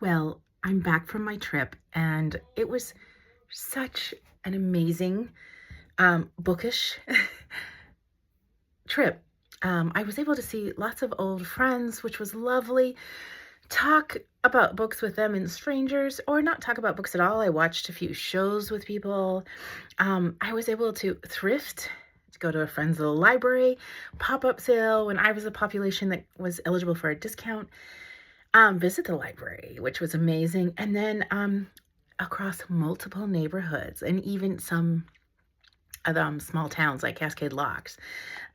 Well, I'm back from my trip, and it was such an amazing, bookish trip. I was able to see lots of old friends, which was lovely. Talk about books with them and strangers, or not talk about books at all. I watched a few shows with people. I was able to thrift, to go to a friend's little library, pop-up sale when I was a population that was eligible for a discount. Visit the library, which was amazing, and then across multiple neighborhoods and even some of small towns like Cascade Locks,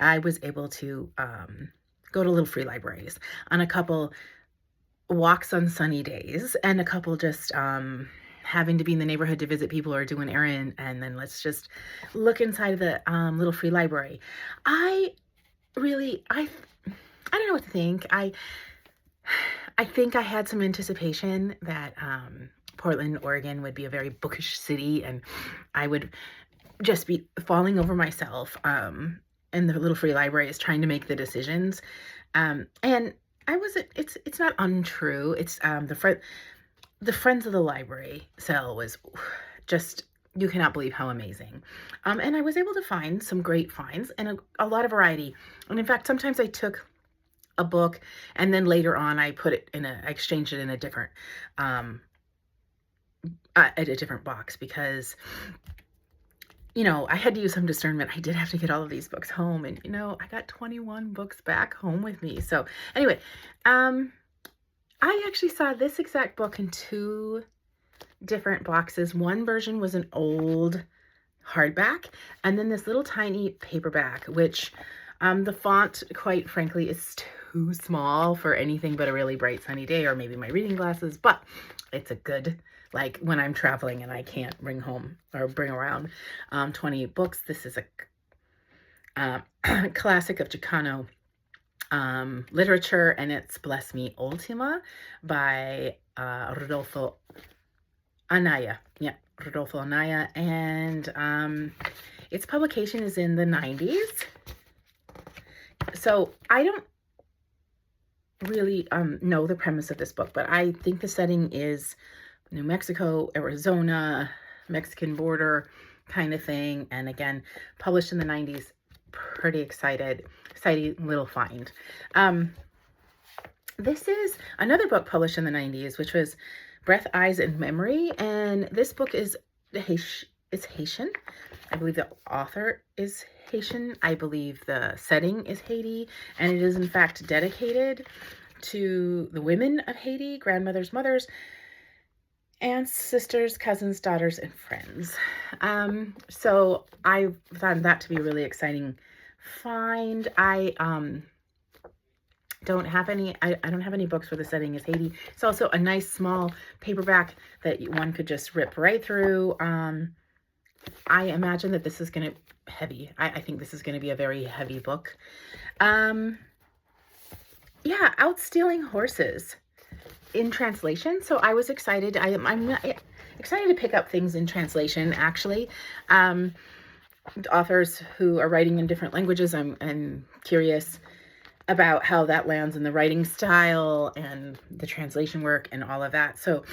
I was able to go to little free libraries on a couple walks on sunny days and a couple just having to be in the neighborhood to visit people or do an errand, and then let's just look inside of the little free library. I really, I don't know what to think. I think I had some anticipation that Portland, Oregon would be a very bookish city, and I would just be falling over myself in the little free libraries trying to make the decisions. And I wasn't, it's not untrue. It's the Friends of the Library sale was just, you cannot believe how amazing. And I was able to find some great finds and a lot of variety. And in fact, sometimes I took a book and then later on I put it I exchanged it in a different at a different box because I had to use some discernment. I did have to get all of these books home, and I got 21 books back home with me. So anyway, I actually saw this exact book in two different boxes. One version was an old hardback, and then this little tiny paperback, which the font, quite frankly, is too small for anything but a really bright sunny day, or maybe my reading glasses, but it's a good, like when I'm traveling and I can't bring home or bring around 20 books. This is a classic of Chicano literature, and it's Bless Me Ultima by Rodolfo Anaya. Yeah, Rodolfo Anaya, and its publication is in the 90s. So I don't really know the premise of this book, but I think the setting is New Mexico, Arizona, Mexican border kind of thing. And again, published in the 90s. Pretty exciting little find. This is another book published in the 90s, which was Breath, Eyes, and Memory. And this book is Haitian. I believe the author is Haitian. I believe the setting is Haiti, and it is in fact dedicated to the women of Haiti, grandmothers, mothers, aunts, sisters, cousins, daughters, and friends. So I found that to be a really exciting find. I don't have any books where the setting is Haiti. It's also a nice small paperback that one could just rip right through. I imagine that this is going to heavy. I think this is going to be a very heavy book. Yeah, Out Stealing Horses in translation. So I was excited. I'm excited to pick up things in translation, actually. Authors who are writing in different languages, I'm curious about how that lands in the writing style and the translation work and all of that. So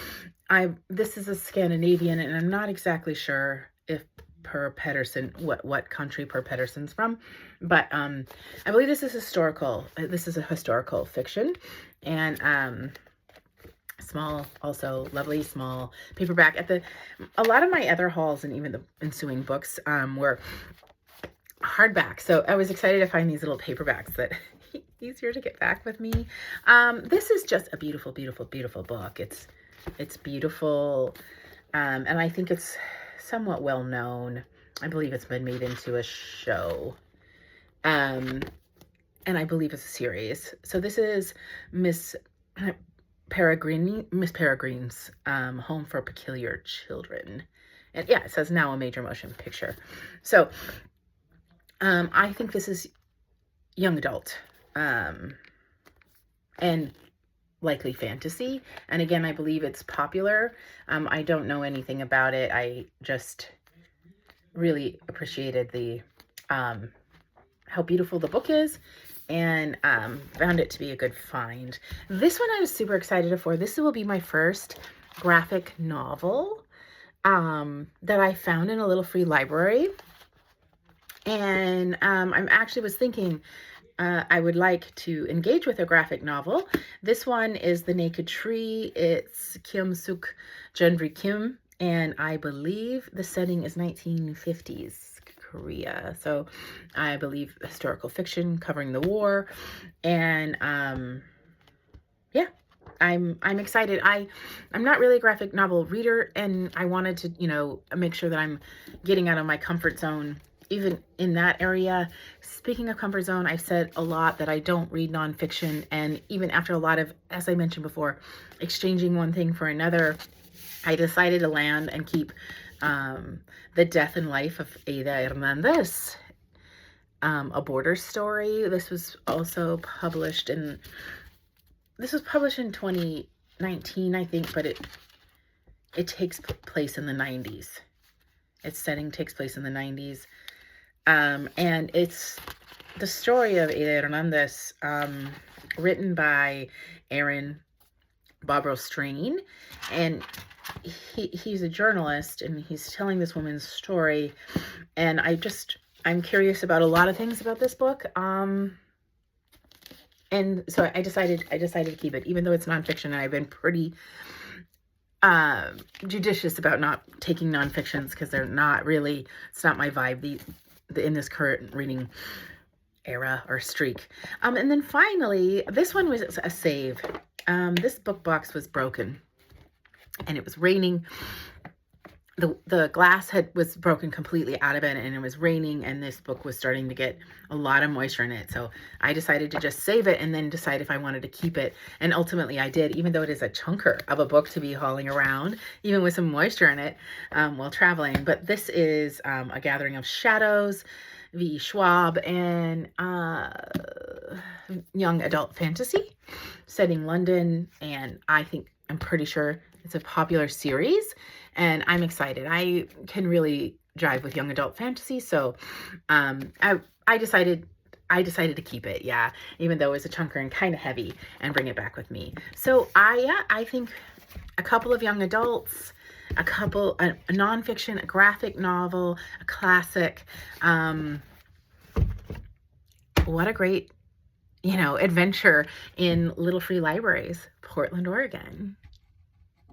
this is a Scandinavian, and I'm not exactly sure if Per Pedersen, what country Per Pedersen's from, but I believe this is historical. This is a historical fiction, and small, also lovely small paperback. A lot of my other hauls and even the ensuing books were hardback, so I was excited to find these little paperbacks that easier to get back with me. This is just a beautiful, beautiful, beautiful book. It's beautiful, and I think it's somewhat well known. I believe it's been made into a show, and I believe it's a series. So this is Miss Peregrine's Home for Peculiar Children, and yeah, it says now a major motion picture. So I think this is young adult, and likely fantasy. And again, I believe it's popular. I don't know anything about it. I just really appreciated the how beautiful the book is, and found it to be a good find. This one I was super excited for. This will be my first graphic novel that I found in a little free library. And I'm actually was thinking I would like to engage with a graphic novel. This one is The Naked Tree. It's Kim Suk Jundri Kim, and I believe the setting is 1950s Korea. So I believe historical fiction covering the war. And yeah, I'm excited. I'm not really a graphic novel reader, and I wanted to, you know, make sure that I'm getting out of my comfort zone even in that area. Speaking of comfort zone, I've said a lot that I don't read nonfiction, and even after a lot of, as I mentioned before, exchanging one thing for another, I decided to land and keep The Death and Life of Ada Hernandez, a border story. This was published in 2019, I think, but it takes place in the 90s. Its setting takes place in the 90s. And it's the story of Ada Hernandez, written by Aaron Bobrow-Strain, and he's a journalist, and he's telling this woman's story, and I'm curious about a lot of things about this book, and so I decided to keep it, even though it's nonfiction, and I've been pretty judicious about not taking nonfictions because they're not really, it's not my vibe in this current reading era or streak. And then finally, this one was a save. This book box was broken, and it was raining. The glass was broken completely out of it, and it was raining, and this book was starting to get a lot of moisture in it. So I decided to just save it and then decide if I wanted to keep it. And ultimately I did, even though it is a chunker of a book to be hauling around, even with some moisture in it, while traveling. But this is A Gathering of Shadows, V. Schwab, and young adult fantasy, setting London, and I'm pretty sure it's a popular series, and I'm excited. I can really drive with young adult fantasy, so I decided to keep it, yeah, even though it was a chunker and kind of heavy, and bring it back with me. So I think a couple of young adults, a nonfiction, a graphic novel, a classic. What a great, adventure in little free libraries, Portland, Oregon.